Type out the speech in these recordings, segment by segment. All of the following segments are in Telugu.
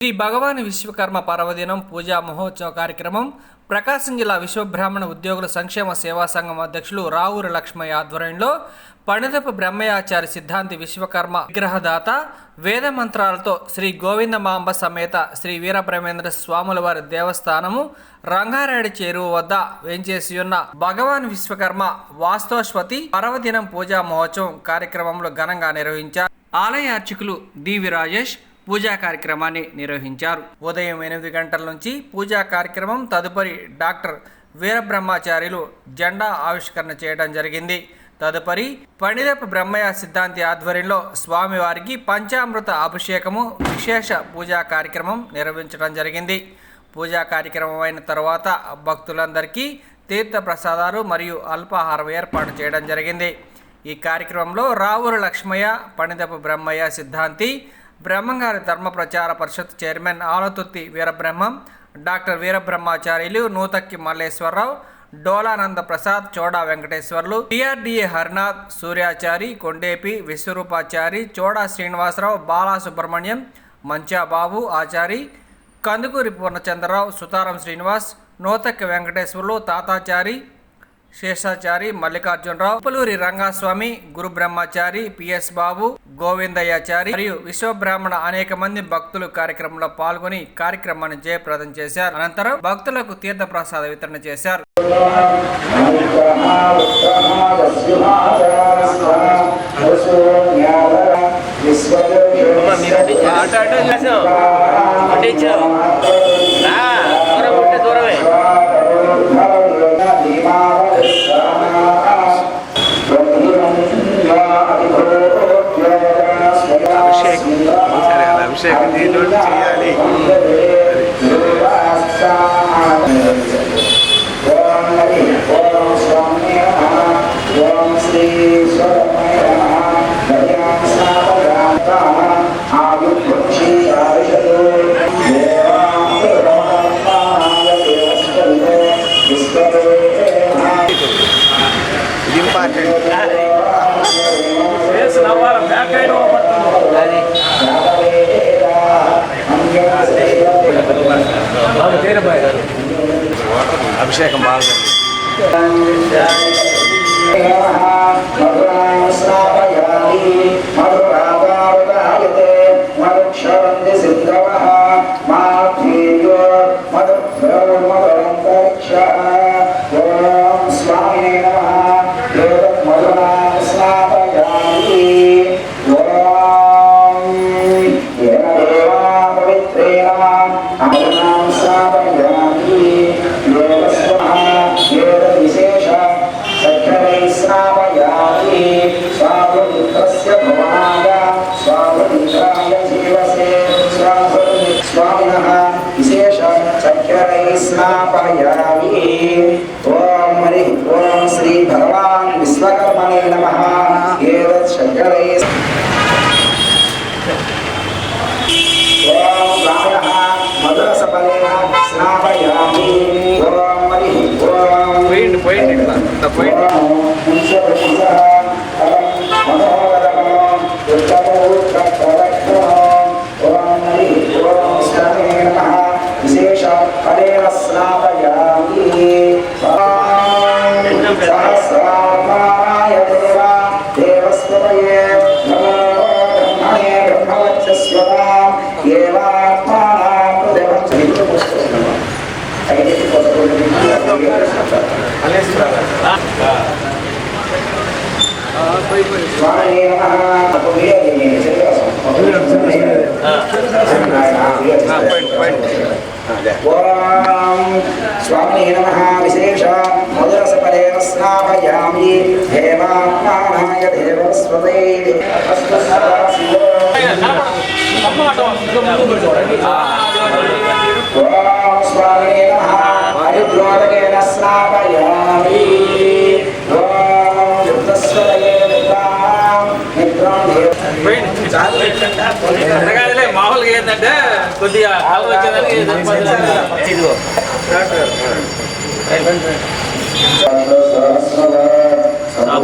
శ్రీ భగవాన్ విశ్వకర్మ పర్వదినం పూజా మహోత్సవ కార్యక్రమం ప్రకాశం జిల్లా విశ్వబ్రాహ్మణ ఉద్యోగుల సంక్షేమ సేవా సంఘం అధ్యక్షులు రావూరి లక్ష్మయ్య ఆధ్వర్యంలో పండితపు బ్రహ్మయాచారి సిద్ధాంతి విశ్వకర్మ విగ్రహదాత వేద మంత్రాలతో శ్రీ గోవిందమాంబ సమేత శ్రీ వీరబ్రహ్మేంద్ర స్వాముల వారి దేవస్థానము రంగారెడ్డి చెరువు వద్ద వేంచేసి ఉన్న భగవాన్ విశ్వకర్మ వాస్తోశ్వతి పర్వదినం పూజా మహోత్సవం కార్యక్రమంలో ఘనంగా నిర్వహించారు. ఆలయ అర్చకులు డివి రాజేష్ పూజా కార్యక్రమాన్ని నిర్వహించారు. ఉదయం 8 గంటల నుంచి పూజా కార్యక్రమం తదుపరి డాక్టర్ వీరబ్రహ్మచార్యులు జెండా ఆవిష్కరణ చేయడం జరిగింది. తదుపరి పండితపు బ్రహ్మయ్య సిద్ధాంతి ఆధ్వర్యంలో స్వామివారికి పంచామృత అభిషేకము విశేష పూజా కార్యక్రమం నిర్వహించడం జరిగింది. పూజా కార్యక్రమం అయిన తర్వాత భక్తులందరికీ తీర్థ ప్రసాదాలు మరియు అల్పాహారం ఏర్పాటు చేయడం జరిగింది. ఈ కార్యక్రమంలో రావూరి లక్ష్మయ్య, పండితపు బ్రహ్మయ్య సిద్ధాంతి, బ్రహ్మంగారి ధర్మ ప్రచార పరిషత్ చైర్మన్ ఆలతుర్తి వీరబ్రహ్మం, డాక్టర్ వీరబ్రహ్మచార్యులు నూతక్కి మల్లేశ్వరరావు, డోలానంద ప్రసాద్, చోడా వెంకటేశ్వర్లు, టిఆర్డిఏ హరినాథ్, సూర్యాచారి, కొండేపి విశ్వరూపాచారి, చోడా శ్రీనివాసరావు, బాలసుబ్రహ్మణ్యం, మంచాబాబు ఆచారి, కందుకూరి పూర్ణచంద్రరావు, సుతారం శ్రీనివాస్, నూతక్కి వెంకటేశ్వర్లు, తాతాచారి, శేషాచారి, మల్లికార్జునరావు, ఉప్పలూరి రంగస్వామి, గురు బ్రహ్మచారి, పిఎస్ బాబు, గోవిందయ్యాచారి మరియు విశ్వబ్రాహ్మణ అనేక మంది భక్తులు కార్యక్రమంలో పాల్గొని కార్యక్రమాన్ని జయప్రదం చేశారు. అనంతరం భక్తులకు తీర్థ ప్రసాద వితరణ చేశారు. అభిషేకం చేయాలి. అభిషేకం బాగుంది. ఓం హరి ఓం శ్రీ భగవాన్ విశ్వకర్మణే నమః. ఏతత్ శంకరై ఓం ప్రాణః మధురసపలేన స్నాపయామి. ఓం హరి ఓం విశేష ఫలేన స్నాపయామి. సహస్రామాయ దేవ దేవస్వతయే నమో బ్రహ్మణే బ్రహ్మవచ్చస్వతాం ఏవాత్మానాం దేవం స్వామి స్వామి నమః. విశేష మధురసపలేన స్నాపయామి. హేమాత్మానాయ దేవస్వతే ఓం స్వామి నమః. హరిద్రోదకేన స్నాపయామి. ఓం యుద్ధస్వతయే మామూలుగా ఏంటంటే కొద్దిగా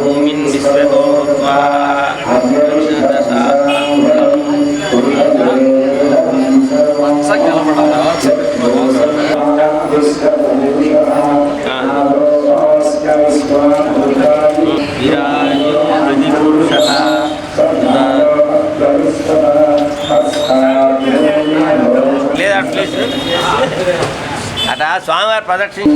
భూమిన్ విశ్వగోత్వా స్వామివారి ప్రదక్షిణ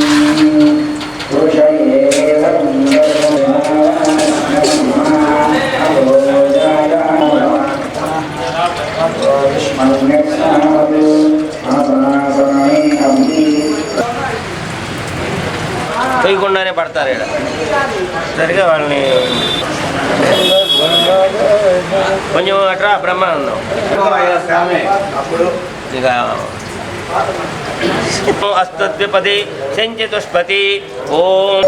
చేయకుండానే పడతారు ఇక్కడ సరిగా వాళ్ళని కొంచెం అట్రా బ్రహ్మానందం ఇక అస్తద్విపది సంచతుష్పతి ఓం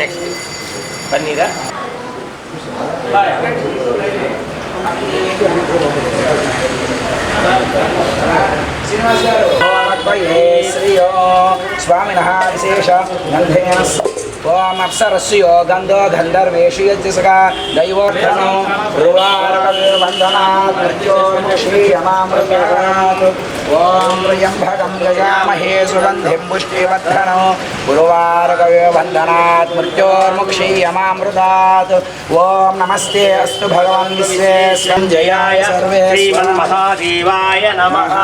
నెక్స్ట్ పన్నీరా శ్రీయో స్వామినః విశేష గంధేన ఓం అప్సరస్యో గంధో గంధర్వేషు యజ్జసగా దైవోత్తమో రువారకవందనాత్ మృత్యోర్ముక్షీయమామృతాత్ ఓం త్రయంబకం యజామహే సుగంధిం పుష్టివర్ధనో గురువారకవందనాత్ మృత్యోర్ముక్షీయమామృతాత్ ఓం నమస్తే అస్తు భగవాన్ విశ్వేశ్వరంజయాయ శ్రీమన్మహాదేవాయ నమః.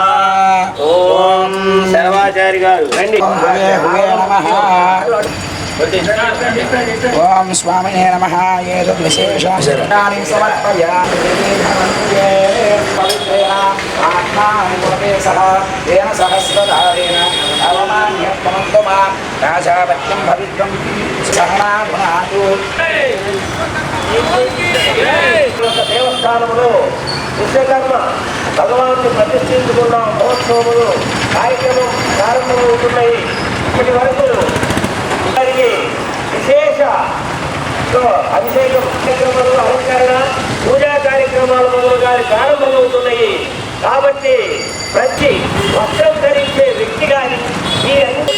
ఓం సర్వాచారి గారు రండి. ఓం స్వామినే నమః. ఏతద్ విశేషాన్ని సమర్పయామి. పవిత్రేణ ఆత్మానుపతే సహ తేన సహస్రధారేణ అవమాన్యత్వమంతు మాం రాజాపత్యం భవిత్వం సహనాభునాతు. దేవస్థానంలో విశ్వకర్మ భగవాను ప్రతిష్ఠించుకున్న మహోత్సవములు కార్యక్రమం ప్రారంభమవుతున్నాయి. ఇప్పటి వరకు వారికి విశేష అభిషేకం కార్యక్రమాలు, అలంకరణ, పూజా కార్యక్రమాలు మొదలుగా ప్రారంభమవుతున్నాయి. కాబట్టి ప్రతి వస్త్రం ధరించే వ్యక్తి కానీ ఈ అన్ని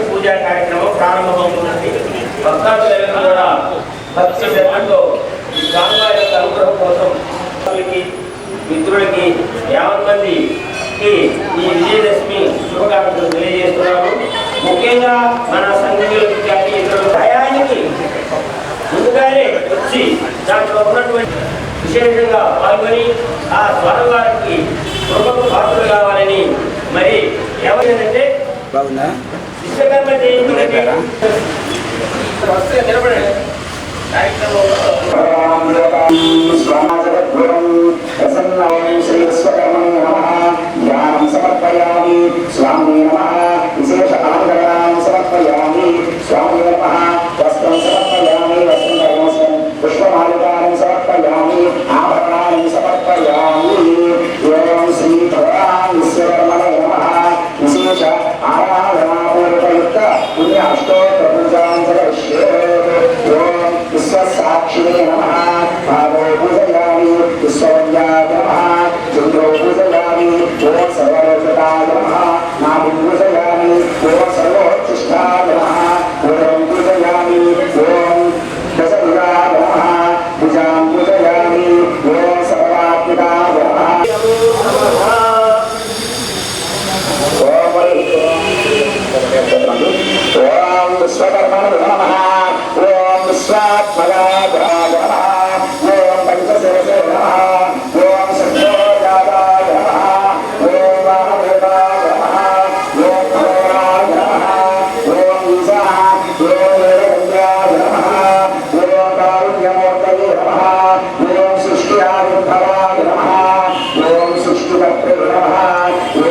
పూజా కార్యక్రమం ప్రారంభమవుతున్నది. భక్తాదులందరూ కూడా భక్తి శ్రద్ధతో ఈ స్వామివారి యొక్క అనుగ్రహం కోసం మిత్రులకి 50 మందికి ఈ విజయదశమి శుభాకాంక్షలు తెలియజేస్తున్నాము. ముఖ్యంగా మన సంఘులకు కానీ ఇతరులు దాంట్లో ఉన్నటువంటి విశేషంగా పాల్గొని ఆ స్వామివారికి కృపకు పాత్రలు కావాలని మరి ఎవరంటే బాగుందా విశ్వకర్మ జయంతి వస్తే నిలబడండి శ్రీ విశ్వకర్మణే నమః ధ్యానం సమర్పయామి స్వామి నమః విశేష ఆనందయామి సమర్పయామి స్వామి నమః వస్త్రం సమర్పయామి వస్త్రం పుష్పమాలికాన్ని సమర్పయామి ఆభరణాన్ని సమర్పయామి ఓం శ్రీ భగవాన్ విశ్వకర్మణే నమః విశేష ఆరాధనాపూర్వకయుక్త పుణ్య అష్టోత్తర పూజాంతరిష్యే ఓం విశ్వసాక్షిణే నమః పాదో పూజయామి విశ్వవ్యాయ నమః చంద్రో పూజయామి ఓం సర్వలోచకాయ నమః నాభి పూజయామి ఓం సర్వోచ్చిష్టాయ నమః ఓం పూజయామి ఓం దశభుజాయ నమః భుజాం పూజయామి ఓం సర్వాత్మికాయ నమః ఓం విశ్వకర్మణే నమః ఓం విశ్వాత్మకాయ నమః ఓం పంచశిరసే నమః ఓం సంయోజాతాయ నమః ఓం వామదేవాయ నమః ఓం భగవాయ నమః ఓం ఈశాన ఓం నీలకంఠాయ నమః ఓం కారుణ్యమూర్తయే నమః ఓం సృష్ట్యాదిర్భవాయ నమః ఓం సృష్టికర్త్రే నమః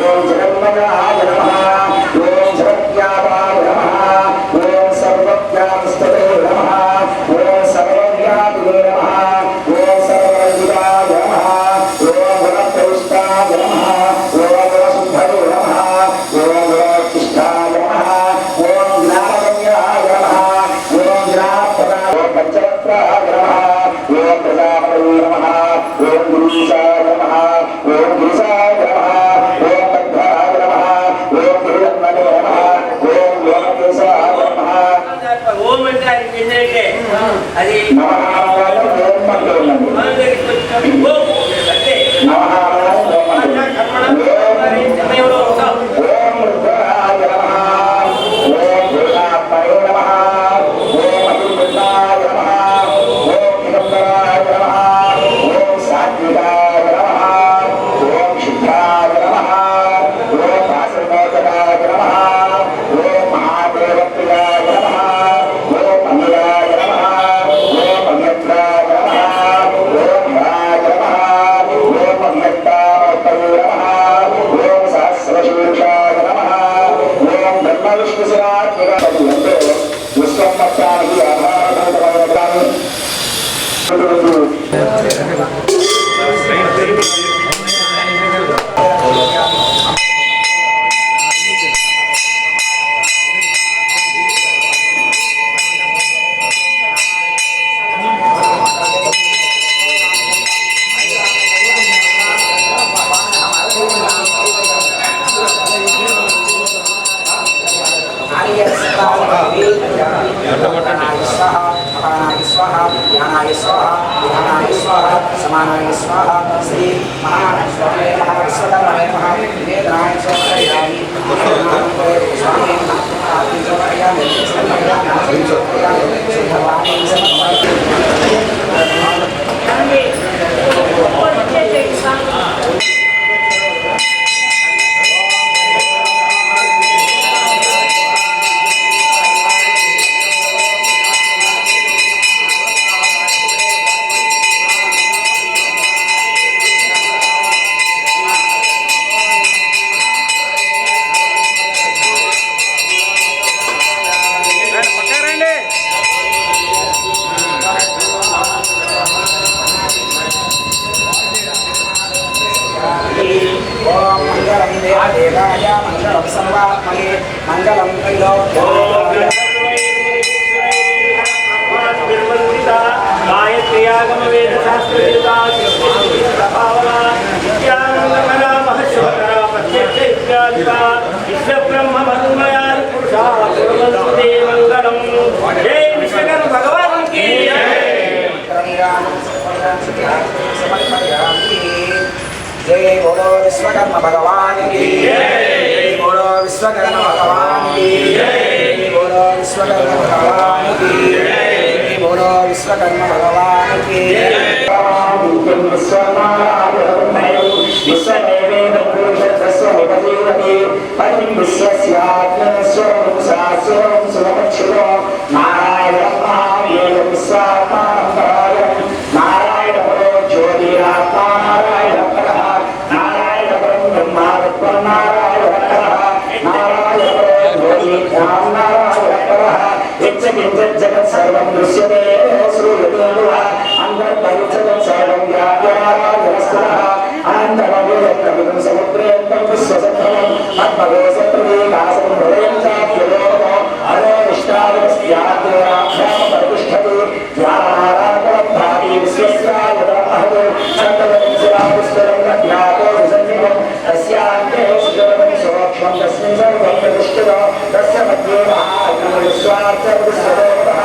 ఓం జగన్మయాయ నమః ఓం జగత్యాపాయ నమః ఓం సర్వవ్యాపిస్తతే నమః ఓం సర్వవ్యాపినే నమః ఓం సర్వవిదాయ నమః ఓం గుణప్రవిష్టాయ నమః ఓం గుణశుద్ధయే నమః ఓం గుణోత్తిష్టాయ నమః ఓం జ్ఞానగమ్యాయ నమః ఓం జ్ఞానప్రదాయ ఓం పంచరత్నాయ నమః ఓం ప్రజాపతయే నమః ఓం గురీశాయ నమః ఓం గిరిశాయ నమః ఓం పద్మాయ నమః ఓం హిరణ్మయే నమః ఓం వ్యోమకేశాయ నమః ఓం అంటే ఆయనకి ఏంటంటే అది నమః ఓం మంత్రం ఉన్నది మన దగ్గరికి వచ్చినప్పుడు ఓం అంటే నమః ఓం మంత్రం మరి సమయంలో ఉంటాం ఓం రుద్రాయ నమః ఓం భూతాత్మనే నమః ఓం అభివృద్ధాయ నమః ఓం దిగంబరాయ నమః ఓం సాత్వికాయ నమః ఓం శుద్ధాయ నమః ఓం భాసమోదకాయ నమః ఓం మహాదేవప్రియాయ నమః ఓం అన్యాయ నమః ఓం అన్యత్రాయ నమః ఓం ధ్యాయ నమః ఓం అన్యత్తామోత్తరే నమః ఓం సహస్రశీర్షాయ నమః ఓం బ్రహ్మ విష్ణు శివాత్మక విశ్వం మొత్తానికి ఆధారభూతమైన समानाय स्वाहा श्री महाविश्वकर्मणे नमः विश्वकर्मणे नमः वेदनाय समर्पयामि स्वामी आरती समर्पयामि देवाय मंगलम सर्वात्मने मंगलम गायत्र्यागम वेद शास्त्र विश्व ब्रह्म मंगलम जय विश्वकर्म भगवान की जय बोलो विश्वकर्म भगवान की जय बोलो विश्वकर्म भगवान की जय बोलो विश्वकर्म भगवान की जय बोलो विश्वकर्म भगवान की जगत सर्वं दृश्यते श्रूयते अंतर्बहिर्जगत् सर्वं व्याप्यमानस्तः अनन्तमव्यक्तमिदं समुद्रेऽन्तं विश्वसत्तमं तद्भवेशत्रिकासं हृदयं चाप्यलोकः अनोनिष्टावस्त्याद्याभ्यां प्रतिष्ठति ज्ञानाराकलं भाति विश्वस्यायतमहत् सन्ततं शिलापुस्तकं ज्ञातो विसन्निधं तस्यान्ते सुजलं सूक्ष्मं तस्मिन् सर्वं प्रतिष्ठितो तस्य मध्ये महाविश्वार्थविश्वदेवतः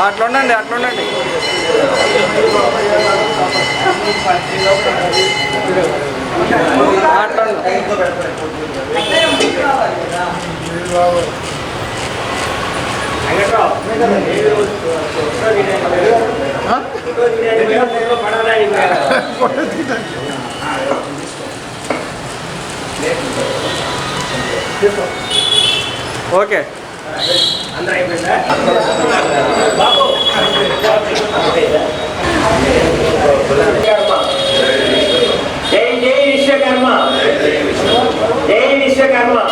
అట్లుండండి అట్లుండండి ఓకే जय जय विश्वकर्मा जय विश्वकर्मा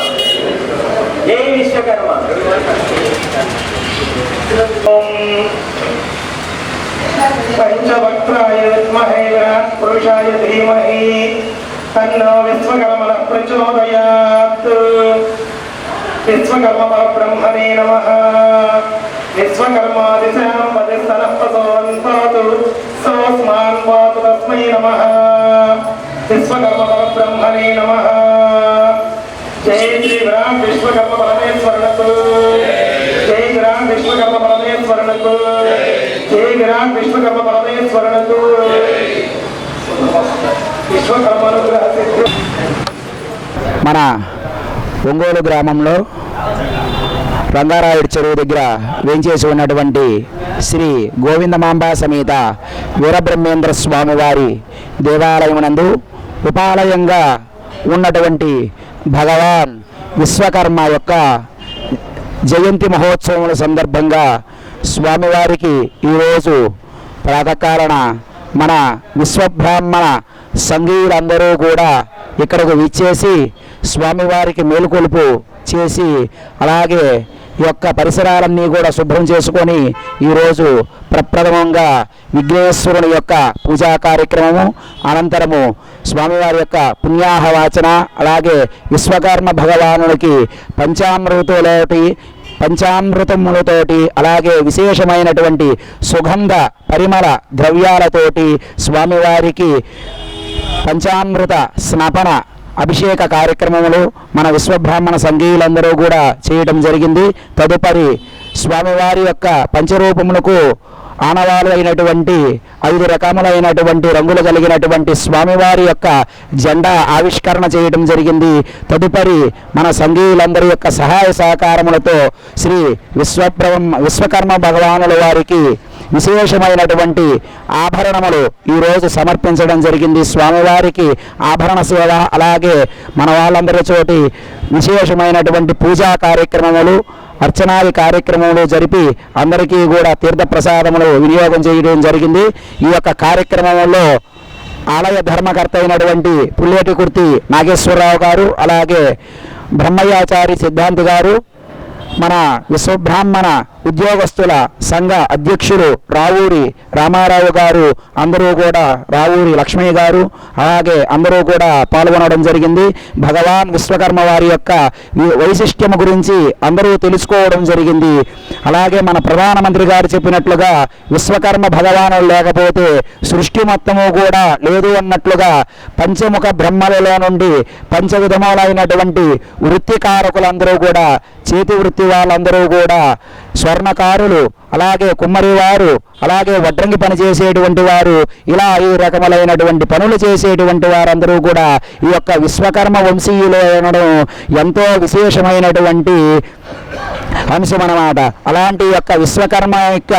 जय विश्वकर्मा पंचवक्त्राय विद्महे विराट पुरुषाय धीमहि तन्नो विश्वकर्मा प्रचोदयात् विश्वकर्मा ब्रह्मणे नमः विश्वकर्मादिशां वदिस्तनः प्रसोदन् पातु सोऽस्मान् पातु तस्मै नमः विश्वकर्मा ब्रह्मणे नमः जय श्री राम विश्वकर्मा परमेश्वरनकु जय राम विश्वकर्मा परमेश्वरनकु जय राम विश्वकर्मा परमेश्वरनकु विश्वकर्मा अनुग्रह सिद्धि మన ఒంగోలు గ్రామంలో రంగారాయుడు చెరువు దగ్గర వేంచేసి ఉన్నటువంటి శ్రీ గోవిందమాంబ సమేత వీరబ్రహ్మేంద్ర స్వామివారి దేవాలయమునందు ఉపాలయంగా ఉన్నటువంటి భగవాన్ విశ్వకర్మ యొక్క జయంతి మహోత్సవముల సందర్భంగా స్వామివారికి ఈరోజు ప్రాతకాలన మన విశ్వబ్రాహ్మణ సంఘీయులందరూ కూడా ఇక్కడకు విచ్చేసి స్వామివారికి మేలుకొలుపు చేసి అలాగే ఈ యొక్క పరిసరాలన్నీ కూడా శుభ్రం చేసుకొని ఈరోజు ప్రప్రథమంగా విఘ్నేశ్వరుని యొక్క పూజా కార్యక్రమము అనంతరము స్వామివారి యొక్క పుణ్యాహవాచన, అలాగే విశ్వకర్మ భగవానునికి పంచామృతములతోటి అలాగే విశేషమైనటువంటి సుగంధ పరిమళ ద్రవ్యాలతోటి స్వామివారికి పంచామృత స్నాపన అభిషేక కార్యక్రమములు మన విశ్వబ్రాహ్మణ సంఘీయులందరూ కూడా చేయడం జరిగింది. తదుపరి స్వామివారి యొక్క పంచరూపములకు ఆనవాలు అయినటువంటి 5 రకములైనటువంటి రంగులు కలిగినటువంటి స్వామివారి యొక్క జెండా ఆవిష్కరణ చేయడం జరిగింది. తదుపరి మన సంఘీయులందరి యొక్క సహాయ సహకారములతో శ్రీ విశ్వకర్మ భగవానుల వారికి విశేషమైనటువంటి ఆభరణములు ఈరోజు సమర్పించడం జరిగింది. స్వామివారికి ఆభరణ సేవ, అలాగే మన వాళ్ళందరి చోటి విశేషమైనటువంటి పూజా కార్యక్రమములు, అర్చనాది కార్యక్రమములు జరిపి అందరికీ కూడా తీర్థప్రసాదములు వినియోగం చేయడం జరిగింది. ఈ యొక్క కార్యక్రమంలో ఆలయ ధర్మకర్త అయినటువంటి పుల్లేటికుర్తి నాగేశ్వరరావు గారు, అలాగే బ్రహ్మయ్యాచారి సిద్ధాంతి గారు, మన విశ్వబ్రాహ్మణ ఉద్యోగస్తుల సంఘ అధ్యక్షులు రావూరి రామారావు గారు, అందరూ కూడా రావూరి లక్ష్మయ్య గారు, అలాగే అందరూ కూడా పాల్గొనడం జరిగింది. భగవాన్ విశ్వకర్మ వారి యొక్క వైశిష్ట్యము గురించి అందరూ తెలుసుకోవడం జరిగింది. అలాగే మన ప్రధానమంత్రి గారు చెప్పినట్లుగా విశ్వకర్మ భగవానుడు లేకపోతే సృష్టి మొత్తము కూడా లేదు అన్నట్లుగా పంచముఖ బ్రహ్మలలో నుండి పంచవిధములైనటువంటి వృత్తికారకులందరూ కూడా, చేతి వృత్తి వాళ్ళందరూ కూడా, స్వర్ణకారులు, అలాగే కుమ్మరివారు, అలాగే వడ్రంగి పని చేసేటువంటి వారు, ఇలా ఈ రకములైనటువంటి పనులు చేసేటువంటి వారందరూ కూడా ఈ యొక్క విశ్వకర్మ వంశీయులు అనడం ఎంతో విశేషమైనటువంటి అంశం అన్నమాట. అలాంటి యొక్క విశ్వకర్మ యొక్క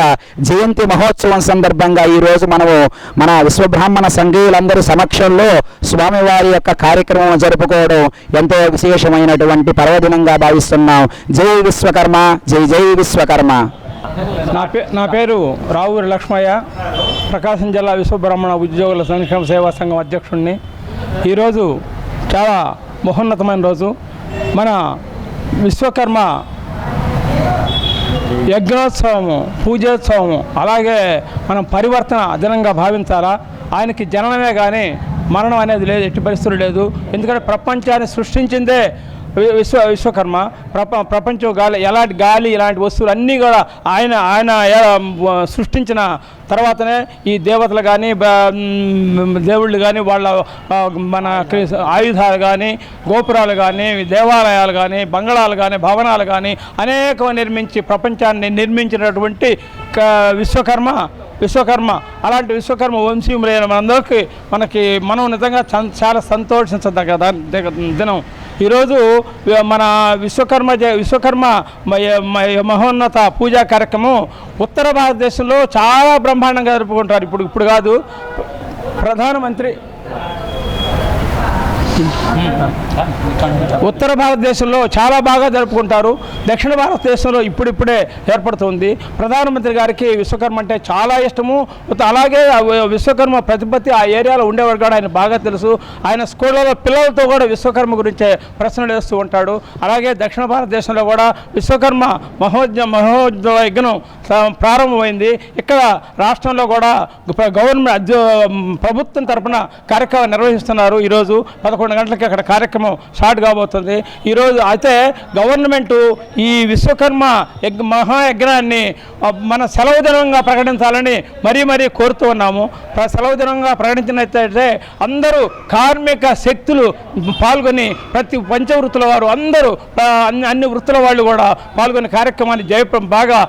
జయంతి మహోత్సవం సందర్భంగా ఈరోజు మనము మన విశ్వబ్రాహ్మణ సంఘీయులందరి సమక్షంలో స్వామివారి యొక్క కార్యక్రమం జరుపుకోవడం ఎంతో విశేషమైనటువంటి పర్వదినంగా భావిస్తున్నాం. జై విశ్వకర్మ, జై జై విశ్వకర్మ. నా పేరు రావూరి లక్ష్మయ్య, ప్రకాశం జిల్లా విశ్వబ్రాహ్మణ ఉద్యోగుల సంక్షేమ సేవా సంఘం అధ్యక్షుడిని. ఈరోజు చాలా మహోన్నతమైన రోజు. మన విశ్వకర్మ యజ్ఞోత్సవము, పూజోత్సవము, అలాగే మనం పరివర్తన దినంగా భావించాలా. ఆయనకి జననమే కానీ మరణం అనేది లేదు, ఎట్టి పరిస్థితులు లేదు. ఎందుకంటే ప్రపంచాన్ని సృష్టించిందే విశ్వకర్మ. ప్రపంచం ఎలాంటి గాలి ఇలాంటి వస్తువులు అన్నీ కూడా ఆయన సృష్టించిన తర్వాతనే ఈ దేవతలు కానీ దేవుళ్ళు కానీ వాళ్ళ మన ఆయుధాలు కానీ గోపురాలు కానీ దేవాలయాలు కానీ బంగళాలు కానీ భవనాలు కానీ అనేకం నిర్మించి ప్రపంచాన్ని నిర్మించినటువంటి విశ్వకర్మ అలాంటి విశ్వకర్మ వంశీయులైన మనం నిజంగా చాలా సంతోషించదగ్గ దినం ఈరోజు. మన విశ్వకర్మ మహోన్నత పూజా కార్యక్రమం ఉత్తర భారతదేశంలో చాలా బ్రహ్మాండంగా జరుపుకుంటారు. ఇప్పుడు కాదు, ప్రధానమంత్రి ఉత్తర భారతదేశంలో చాలా బాగా జరుపుకుంటారు. దక్షిణ భారతదేశంలో ఇప్పుడిప్పుడే ఏర్పడుతుంది. ప్రధానమంత్రి గారికి విశ్వకర్మ అంటే చాలా ఇష్టము. అలాగే విశ్వకర్మ ప్రతిపత్తి ఆ ఏరియాలో ఉండేవాడు కూడా ఆయన బాగా తెలుసు. ఆయన స్కూళ్ళలో పిల్లలతో కూడా విశ్వకర్మ గురించే ప్రశ్నలు వేస్తూ ఉంటాడు. అలాగే దక్షిణ భారతదేశంలో కూడా విశ్వకర్మ మహోజ్వల యజ్ఞం ప్రారంభమైంది. ఇక్కడ రాష్ట్రంలో కూడా గవర్నమెంట్ ప్రభుత్వం తరఫున కార్యక్రమం నిర్వహిస్తున్నారు. ఈరోజు 11 గంటలకి అక్కడ కార్యక్రమం స్టార్ట్ కాబోతుంది. ఈరోజు అయితే గవర్నమెంటు ఈ విశ్వకర్మ మహాయజ్ఞాన్ని మన సెలవు దినంగా ప్రకటించాలని మరీ కోరుతూ ఉన్నాము. సెలవు దినంగా ప్రకటించినట్లయితే అందరూ కార్మిక శక్తులు పాల్గొని ప్రతి పంచవృత్తుల వారు అందరూ అన్ని వృత్తుల వాళ్ళు కూడా పాల్గొని కార్యక్రమాన్ని బాగా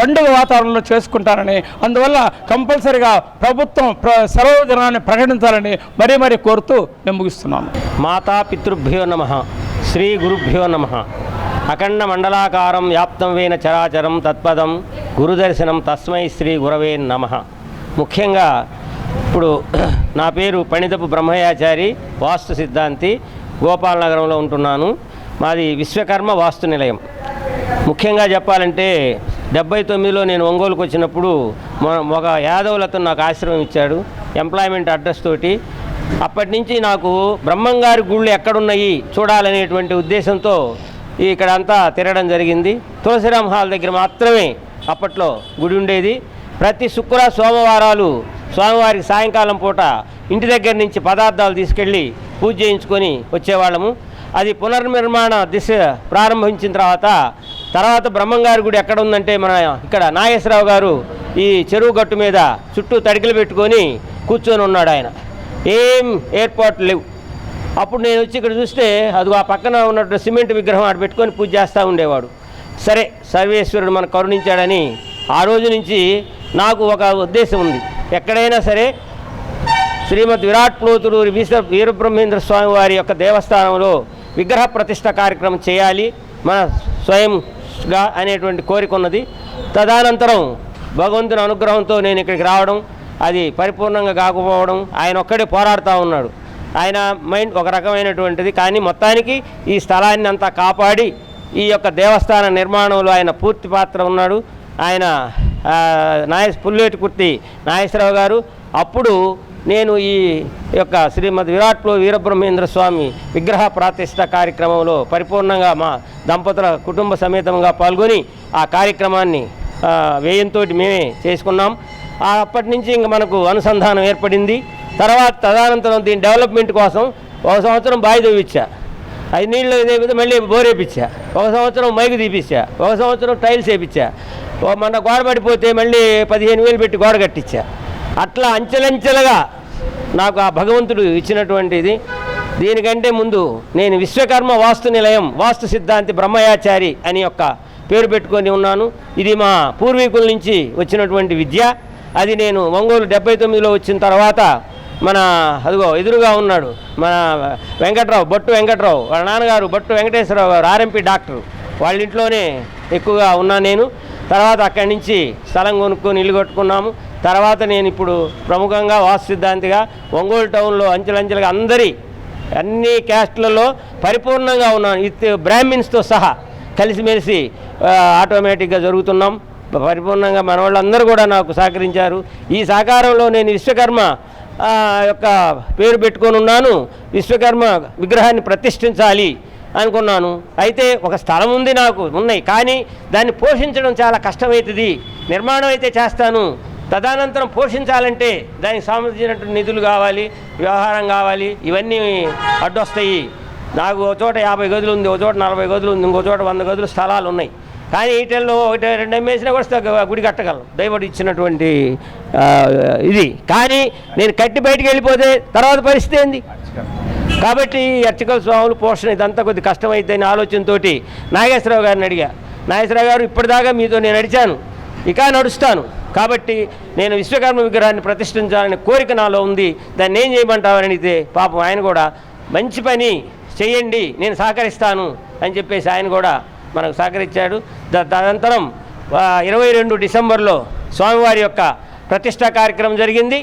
పండుగ వాతావరణంలో చేసుకుంటారని, అందువల్ల కంపల్సరిగా ప్రభుత్వం సెలవు దినాన్ని ప్రకటించాలని మరీ కోరుతూ మేము ముగిస్తున్నాము. మాతాపితృభ్యో నమః, శ్రీ గురుభ్యో నమః. అఖండ మండలాకారం వ్యాప్తం వేన చరాచరం తత్పదం గురుదర్శనం తస్మై శ్రీ గురవే నమః. ముఖ్యంగా ఇప్పుడు నా పేరు పండితపు బ్రహ్మయ్యాచారి, వాస్తు సిద్ధాంతి, గోపాలనగరంలో ఉంటున్నాను. మాది విశ్వకర్మ వాస్తు నిలయం. ముఖ్యంగా చెప్పాలంటే 79లో నేను ఒంగోలుకు వచ్చినప్పుడు ఒక యాదవులతో నాకు ఆశ్రమం ఇచ్చాడు, ఎంప్లాయ్మెంట్ అడ్రస్ తోటి. అప్పటి నుంచి నాకు బ్రహ్మంగారి గుళ్ళు ఎక్కడున్నాయి చూడాలనేటువంటి ఉద్దేశంతో ఇక్కడంతా తిరగడం జరిగింది. తులసిరామ్ హాల్ దగ్గర మాత్రమే అప్పట్లో గుడి ఉండేది. ప్రతి సోమవారాలు స్వామివారికి సాయంకాలం పూట ఇంటి దగ్గర నుంచి పదార్థాలు తీసుకెళ్ళి పూజ చేయించుకొని వచ్చేవాళ్ళము. అది పునర్నిర్మాణ దిశ ప్రారంభించిన తర్వాత బ్రహ్మంగారి గుడి ఎక్కడ ఉందంటే మన ఇక్కడ నాగేశ్వరరావు గారు ఈ చెరువు గట్టు మీద చుట్టూ తడికలు పెట్టుకొని కూర్చొని ఉన్నాడు. ఆయన ఏం ఏర్పాట్లు లేవు. అప్పుడు నేను వచ్చి ఇక్కడ చూస్తే అది ఆ పక్కన ఉన్నట్టు సిమెంట్ విగ్రహం ఆడ పెట్టుకొని పూజ చేస్తూ ఉండేవాడు. సరే, సర్వేశ్వరుడు మనకు కరుణించాడని ఆ రోజు నుంచి నాకు ఒక ఉద్దేశం ఉంది. ఎక్కడైనా సరే శ్రీమద్ విరాట్ ప్లోతులూరి వీరబ్రహ్మేంద్ర స్వామి వారి యొక్క దేవస్థానంలో విగ్రహ ప్రతిష్ఠ కార్యక్రమం చేయాలి మన స్వయంగా అనేటువంటి కోరిక ఉన్నది. తదనంతరం భగవంతుని అనుగ్రహంతో నేను ఇక్కడికి రావడం, అది పరిపూర్ణంగా కాకపోవడం, ఆయన ఒక్కడే పోరాడుతూ ఉన్నాడు. ఆయన మైండ్ ఒక రకమైనటువంటిది. కానీ మొత్తానికి ఈ స్థలాన్ని అంతా కాపాడి ఈ యొక్క దేవస్థాన నిర్మాణంలో ఆయన పూర్తి పాత్ర ఉన్నాడు. ఆయన పుల్లేటి కుర్తి నాగేశ్వరరావు గారు. అప్పుడు నేను ఈ యొక్క శ్రీమద్ విరాట్లో వీరబ్రహ్మేంద్ర స్వామి విగ్రహ ప్రతిష్ఠ కార్యక్రమంలో పరిపూర్ణంగా మా దంపతుల కుటుంబ సమేతంగా పాల్గొని ఆ కార్యక్రమాన్ని వ్యయంతో మేమే చేసుకున్నాం. అప్పటి నుంచి ఇంక మనకు అనుసంధానం ఏర్పడింది. తదనంతరం దీని డెవలప్మెంట్ కోసం ఒక సంవత్సరం బావి తవ్విచ్చా, 5 నీళ్ళు ఇదే మళ్ళీ బోర్ వేయించా, ఒక సంవత్సరం మైకు తీపిచ్చా, ఒక సంవత్సరం టైల్స్ వేయించా, మన గోడ పడిపోతే మళ్ళీ 15,000 పెట్టి గోడ కట్టించా. అట్లా అంచెలంచెలుగా నాకు ఆ భగవంతుడు ఇచ్చినటువంటిది. దీనికంటే ముందు నేను విశ్వకర్మ వాస్తు నిలయం వాస్తు సిద్ధాంతి బ్రహ్మయాచారి అని యొక్క పేరు పెట్టుకొని ఉన్నాను. ఇది మా పూర్వీకుల నుంచి వచ్చినటువంటి విద్య. అది నేను ఒంగోలు 79లో వచ్చిన తర్వాత మన అదిగో ఎదురుగా ఉన్నాడు మన బొట్టు వెంకట్రావు, వాళ్ళ నాన్నగారు బొట్టు వెంకటేశ్వరరావు గారు ఆర్ఎంపీ డాక్టరు, వాళ్ళ ఇంట్లోనే ఎక్కువగా ఉన్నా నేను. తర్వాత అక్కడి నుంచి స్థలం కొనుక్కొని ఇల్లు కట్టుకున్నాము. తర్వాత నేను ఇప్పుడు ప్రముఖంగా వాస్తు సిద్ధాంతిగా ఒంగోలు టౌన్లో అంచెలంచెలుగా అన్ని క్యాస్ట్లలో పరిపూర్ణంగా ఉన్నాను. బ్రాహ్మిన్స్తో సహా కలిసిమెలిసి ఆటోమేటిక్గా జరుగుతున్నాం. పరిపూర్ణంగా మన వాళ్ళందరూ కూడా నాకు సహకరించారు. ఈ సహకారంలో నేను విశ్వకర్మ యొక్క పేరు పెట్టుకొని ఉన్నాను. విశ్వకర్మ విగ్రహాన్ని ప్రతిష్ఠించాలి అనుకున్నాను. అయితే ఒక స్థలం ఉంది, నాకు ఉన్నాయి, కానీ దాన్ని పోషించడం చాలా కష్టమవుతుంది. నిర్మాణం అయితే చేస్తాను, తదనంతరం పోషించాలంటే దానికి సంబంధించినటువంటి నిధులు కావాలి, వ్యవహారం కావాలి, ఇవన్నీ అడ్డొస్తాయి. నాకు ఒక చోట 50 గదులు ఉంది, ఒక చోట 40 గదులు ఉంది, ఇంకో చోట 100 గదులు స్థలాలు ఉన్నాయి. కానీ ఈటల్లో 1-2 అమ్మేసినా కూడా గుడి కట్టగలను, దైవడు ఇచ్చినటువంటి ఇది. కానీ నేను కట్టి బయటికి వెళ్ళిపోతే తర్వాత పరిస్థితి ఏంది? కాబట్టి అర్చకల స్వాములు పోషణ ఇదంతా కొద్ది కష్టమైందని ఆలోచనతో నాగేశ్వరరావు గారిని అడిగా. నాగేశ్వరరావు గారు, ఇప్పటిదాకా మీతో నేను నడిచాను, ఇక నడుస్తాను, కాబట్టి నేను విశ్వకర్మ విగ్రహాన్ని ప్రతిష్ఠించాలనే కోరిక నాలో ఉంది, దాన్ని ఏం చేయమంటావని అడిగితే పాపం ఆయన కూడా మంచి పని చేయండి, నేను సహకరిస్తాను అని చెప్పేసి ఆయన కూడా మనకు సహకరించాడు. తదనంతరం 22 డిసెంబర్లో స్వామివారి యొక్క ప్రతిష్టా కార్యక్రమం జరిగింది.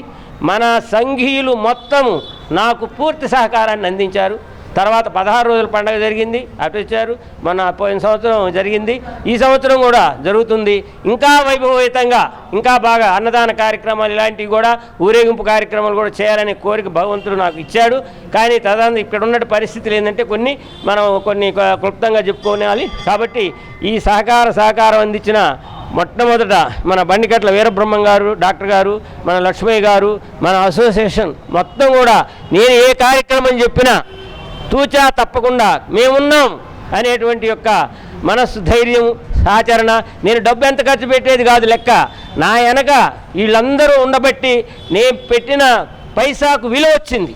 మన సంఘీయులు మొత్తము నాకు పూర్తి సహకారాన్ని అందించారు. తర్వాత 16 రోజుల పండుగ జరిగింది, అటు వచ్చారు. మన పోయిన సంవత్సరం జరిగింది, ఈ సంవత్సరం కూడా జరుగుతుంది. ఇంకా వైభవయుతంగా, ఇంకా బాగా అన్నదాన కార్యక్రమాలు ఇలాంటివి కూడా, ఊరేగింపు కార్యక్రమాలు కూడా చేయాలనే కోరిక భగవంతుడు నాకు ఇచ్చాడు. కానీ తదనంతరం ఇక్కడ ఉన్న పరిస్థితులు ఏంటంటే మనం కొన్ని క్లుప్తంగా చెప్పుకోవాలి. కాబట్టి ఈ సహకారం అందించిన మొట్టమొదట మన బండికట్ల వీరబ్రహ్మం గారు, డాక్టర్ గారు, మన లక్ష్మయ్య గారు, మన అసోసియేషన్ మొత్తం కూడా నేను ఏ కార్యక్రమం చెప్పినా తూచా తప్పకుండా మేమున్నాం అనేటువంటి యొక్క మనస్సు, ధైర్యం, ఆచరణ. నేను డబ్బు ఎంత ఖర్చు పెట్టేది కాదు లెక్క, నా వెనక వీళ్ళందరూ ఉండబట్టి నేను పెట్టిన పైసాకు విలువ వచ్చింది.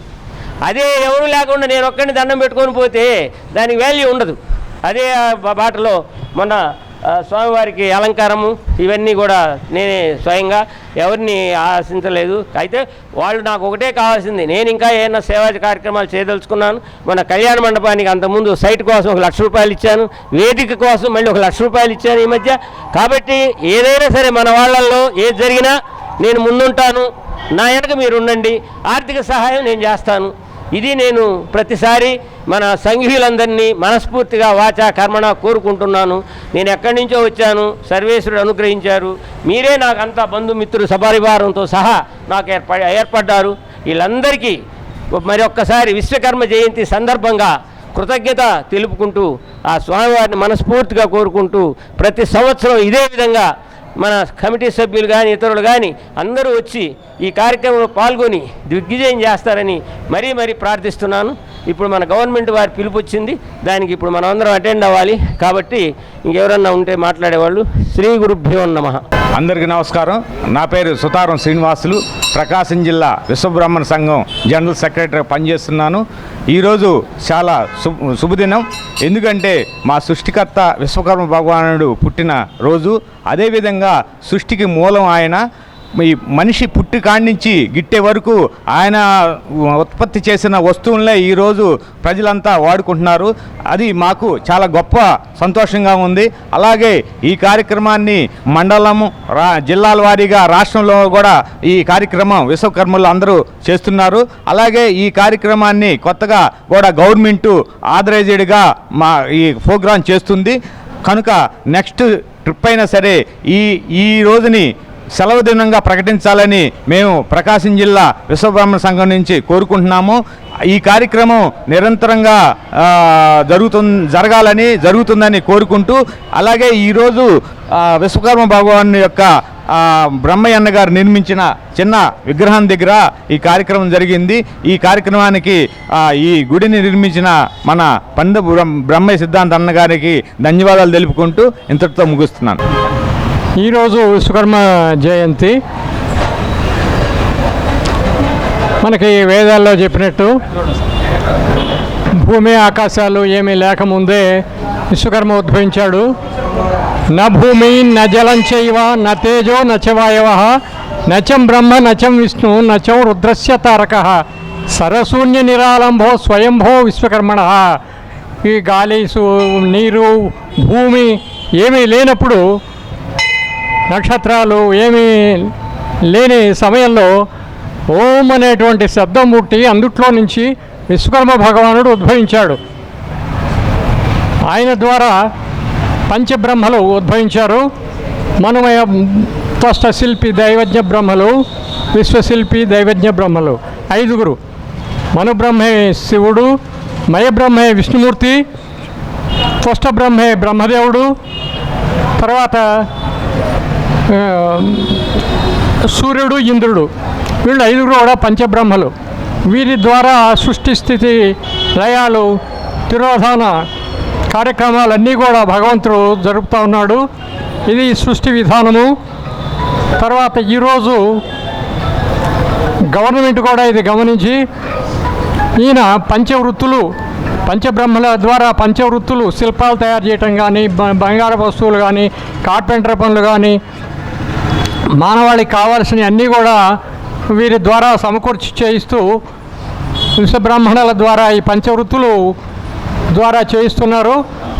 అదే ఎవరు లేకుండా నేను ఒక్కడిని దండం పెట్టుకొని పోతే దానికి వాల్యూ ఉండదు. అదే బాటలో మొన్న స్వామివారికి అలంకారము ఇవన్నీ కూడా నేనే స్వయంగా, ఎవరిని ఆశించలేదు. అయితే వాళ్ళు నాకు ఒకటే కావాల్సింది, నేను ఇంకా ఏమైనా సేవా కార్యక్రమాలు చేయదలుచుకున్నాను. మన కళ్యాణ మండపానికి అంతకుముందు సైట్ కోసం 1 లక్ష రూపాయలు ఇచ్చాను, వేదిక కోసం మళ్ళీ 1 లక్ష రూపాయలు ఇచ్చాను ఈ మధ్య. కాబట్టి ఏదైనా సరే మన వాళ్ళల్లో ఏది జరిగినా నేను ముందుంటాను, నా వెనక మీరు ఉండండి, ఆర్థిక సహాయం నేను చేస్తాను. ఇది నేను ప్రతిసారి మన సంఘీయులందరినీ మనస్ఫూర్తిగా వాచా కర్మణ కోరుకుంటున్నాను. నేను ఎక్కడి నుంచో వచ్చాను, సర్వేశ్వరుడు అనుగ్రహించారు, మీరే నాకు అంతా బంధుమిత్రులు సపరివారంతో సహా నాకు ఏర్పడ్డారు. వీళ్ళందరికీ మరి ఒక్కసారి విశ్వకర్మ జయంతి సందర్భంగా కృతజ్ఞత తెలుపుకుంటూ ఆ స్వామివారిని మనస్ఫూర్తిగా కోరుకుంటూ ప్రతి సంవత్సరం ఇదే విధంగా మన కమిటీ సభ్యులు కానీ ఇతరులు కానీ అందరూ వచ్చి ఈ కార్యక్రమంలో పాల్గొని దిగ్విజయం చేస్తారని మరీ ప్రార్థిస్తున్నాను. ఇప్పుడు మన గవర్నమెంట్ వారి పిలుపు వచ్చింది, దానికి ఇప్పుడు మనం అందరం అటెండ్ అవ్వాలి. కాబట్టి ఇంకెవరన్నా ఉంటే మాట్లాడేవాళ్ళు. శ్రీ గురుభ్యో నమః. అందరికీ నమస్కారం. నా పేరు సుతారం శ్రీనివాసులు, ప్రకాశం జిల్లా విశ్వబ్రాహ్మణ సంఘం జనరల్ సెక్రటరీ పనిచేస్తున్నాను. ఈరోజు చాలా శుభదినం. ఎందుకంటే మా సృష్టికర్త విశ్వకర్మ భగవానుడు పుట్టిన రోజు. అదేవిధంగా సృష్టికి మూలం ఆయన. ఈ మనిషి పుట్టి కాడి నుంచి గిట్టే వరకు ఆయన ఉత్పత్తి చేసిన వస్తువులనే ఈరోజు ప్రజలంతా వాడుకుంటున్నారు. అది మాకు చాలా గొప్ప సంతోషంగా ఉంది. అలాగే ఈ కార్యక్రమాన్ని మండలము జిల్లాల వారీగా రాష్ట్రంలో కూడా ఈ కార్యక్రమం విశ్వకర్మలు అందరూ చేస్తున్నారు. అలాగే ఈ కార్యక్రమాన్ని కొత్తగా కూడా గవర్నమెంటు ఆథరైజ్డ్గా ఈ ప్రోగ్రాం చేస్తుంది. కనుక నెక్స్ట్ ట్రిప్ అయినా సరే ఈ రోజుని సెలవు దినంగా ప్రకటించాలని మేము ప్రకాశం జిల్లా విశ్వబ్రాహ్మణ సంఘం నుంచి కోరుకుంటున్నాము. ఈ కార్యక్రమం నిరంతరంగా జరుగుతుందని కోరుకుంటూ, అలాగే ఈరోజు విశ్వకర్మ భగవాన్ యొక్క బ్రహ్మయ్యన్న గారు నిర్మించిన చిన్న విగ్రహం దగ్గర ఈ కార్యక్రమం జరిగింది. ఈ కార్యక్రమానికి ఈ గుడిని నిర్మించిన మన పండిత బ్రహ్మయ్య సిద్ధాంత అన్న గారికి ధన్యవాదాలు తెలుపుకుంటూ ఇంతటితో ముగిస్తున్నాను. ఈరోజు విశ్వకర్మ జయంతి. మనకి వేదాల్లో చెప్పినట్టు భూమి ఆకాశాలు ఏమీ లేకముందే విశ్వకర్మ ఉద్భవించాడు. న భూమి న జలం చైవ న తేజో నచ వాయవ నచం బ్రహ్మ నచం విష్ణు నచం రుద్రస్య తారక సరశూన్య నిరాలంభో స్వయంభో విశ్వకర్మణ. ఈ గాలి నీరు భూమి ఏమీ లేనప్పుడు, నక్షత్రాలు ఏమీ లేని సమయంలో ఓం అనేటువంటి శబ్దం పుట్టి అందుట్లో నుంచి విశ్వకర్మ భగవానుడు ఉద్భవించాడు. ఆయన ద్వారా పంచబ్రహ్మలు ఉద్భవించారు. మనమయ త్వష్ట శిల్పి దైవజ్ఞ బ్రహ్మలు, విశ్వశిల్పి దైవజ్ఞ బ్రహ్మలు ఐదుగురు. మనుబ్రహ్మే శివుడు, మయబ్రహ్మే విష్ణుమూర్తి, త్వష్ట బ్రహ్మే బ్రహ్మదేవుడు, తర్వాత సూర్యుడు, ఇంద్రుడు. వీళ్ళు ఐదుగురు కూడా పంచబ్రహ్మలు. వీరి ద్వారా సృష్టి స్థితి లయాలు తిరోధాన కార్యక్రమాలన్నీ కూడా భగవంతుడు జరుపుతూ ఉన్నాడు. ఇది సృష్టి విధానము. తర్వాత ఈరోజు గవర్నమెంట్ కూడా ఇది గమనించి ఈయన పంచవృత్తులు, పంచబ్రహ్మల ద్వారా పంచవృత్తులు, శిల్పాలు తయారు చేయటం కానీ, బంగార వస్తువులు కానీ, కార్పెంటర్ పనులు కానీ, మానవాళికి కావాల్సినవి అన్నీ కూడా వీరి ద్వారా సమకూర్చి చేయిస్తూ విశ్వబ్రాహ్మణుల ద్వారా ఈ పంచవృత్తులు ద్వారా చేయిస్తున్నారు.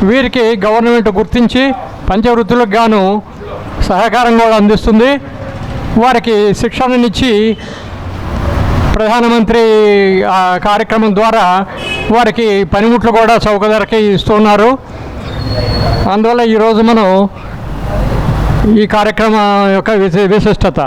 వీరికి గవర్నమెంట్ గుర్తించి పంచవృత్తులకు గాను సహకారం కూడా అందిస్తుంది. వారికి శిక్షణనిచ్చి ప్రధానమంత్రి కార్యక్రమం ద్వారా వారికి పనిముట్లు కూడా చౌక ధరకి ఇస్తున్నారు. అందువల్ల ఈరోజు మనం ఈ కార్యక్రమం యొక్క విశిష్టత